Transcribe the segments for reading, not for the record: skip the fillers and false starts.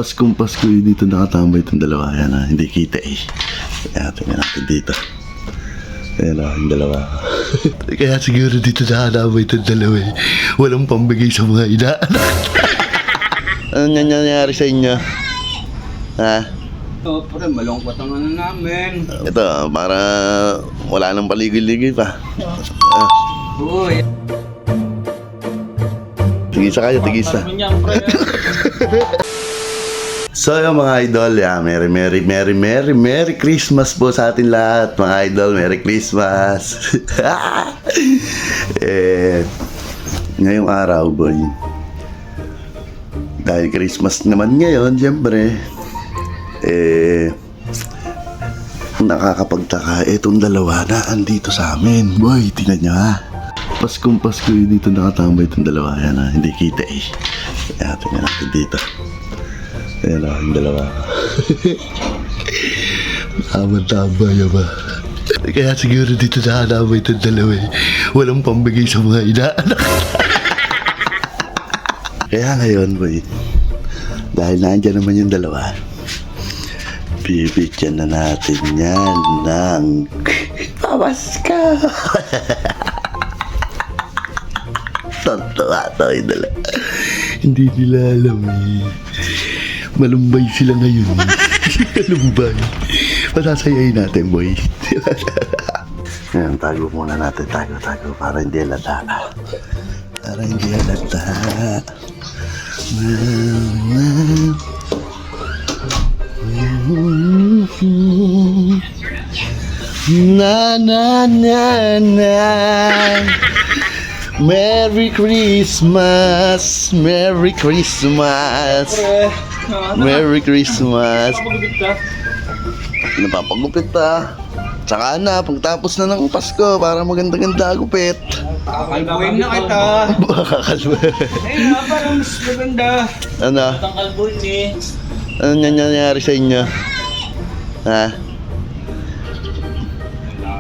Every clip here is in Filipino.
Paskong Pasko dito nakatambay itong dalawa. Yan hindi kita eh. Kaya tingnan natin dito. Ayan yung dalawa. Kaya siguro dito nakatambay itong dalawa eh. Walang pambigay sa mga inaanak. Ano nangyayari sa inyo? Ha? Ito, pre, malungkot ang ano namin. Ito, para wala nang paligid-ligid pa. Uy. Tigisa kayo, tigisa. So yung mga idol, Merry Christmas po sa atin lahat. Mga idol, Merry Christmas. Ngayong araw, boy. Dahil Christmas naman ngayon, siyempre, nakakapagtaka itong dalawa na andito sa amin. Boy, tingnan nyo ha. Paskong Pasko dito nakatambay itong dalawa. Yan hindi kita eh. Kaya tingnan natin dito. Ayan yung dalawa. Tama-tama ba? Kaya siguro dito nakatambay itong dalawa eh. Walang pambigay sa mga inaanak. Kaya ngayon, boy, dahil nandiyan naman yung dalawa, bibigyan na natin yan ng pamaska. Tontuwa to yung dalawa. Hindi nila alam eh. Malumbay sila ngayon. Malumbay. Pasasayain natin, boy. Ayan, tago muna natin. Tago. Para hindi halata. Na. Merry Christmas. Merry Christmas. Merry Christmas. Napapagupit pa. Tsaka na, pagtapos na ng Pasko para maganda-ganda gupit. Kakalbuhin na kita. Kakalbuhin. Ayun na, parang mas maganda. Ano? Kakalbuhin eh. Ano nangyayari sa inyo? Ha?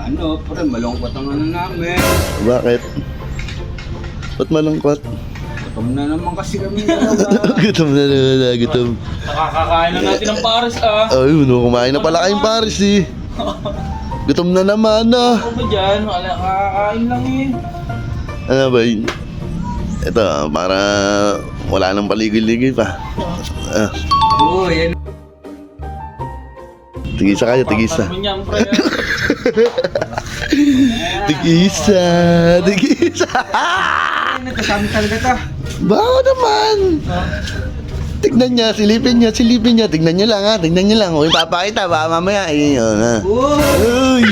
Ano, pre, malungkot ang ano namin. Bakit? Ba't malungkot? Gutom na naman kasi kami dalawa. Gutom. Nakakakain na natin ng pares Ay, kumain na pala kayong pares eh. Gutom na naman Ano ba dyan? Nakakakain lang eh. Ano ba yun? Ito, para wala nang paligid-ligid pa. Uy, yan. Tigisa kayo, tigisa. Tigisa. Nagkasama talaga ta. Baka naman. Tignan niya, silipin niya. Tignan niyo lang ha, O, ipapakita, baka mamaya. Ayun ha. Uy.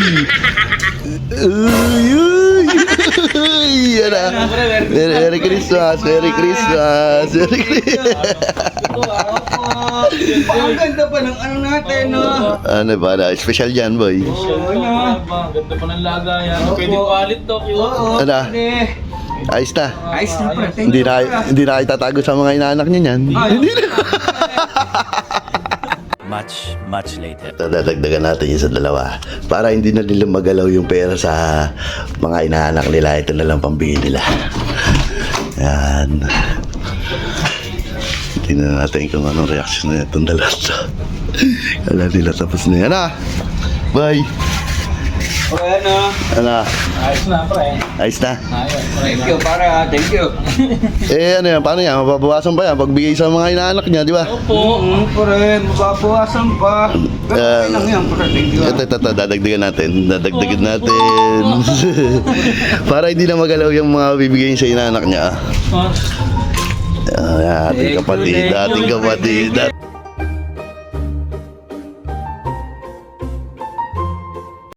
Yan ha. Merry Christmas. Ang ganda pa ng ano natin, no? Ano ba na? Special yan, boy. Ganda pa ng lagayan. Pwede palit to. Ano? Ayos na. Ayos na pala. Hindi na kayo tatago sa mga inaanak niyo yan. Hindi na. Much later. Dadagdagan natin yung sa dalawa para hindi na nila magalaw yung pera sa mga inaanak nila. Ito na lang pambili nila. Yan. Tingnan natin kung anong reaction na itong dalawa. Kala nila tapos na yan. Bye. Okay, Ano? Ayos na, pre. Ayos na. Thank you, para. Thank you. Ano yan? Paano yan? Mababawasan pa yan pagbigay sa mga inaanak niya, di ba? Opo. Pare, mababawasan pa. Okay lang yan, pare. Thank you. Ito, dadagdagan natin. Para hindi na magalaw yung mga bibigay sa inaanak niya. Ating kapatid.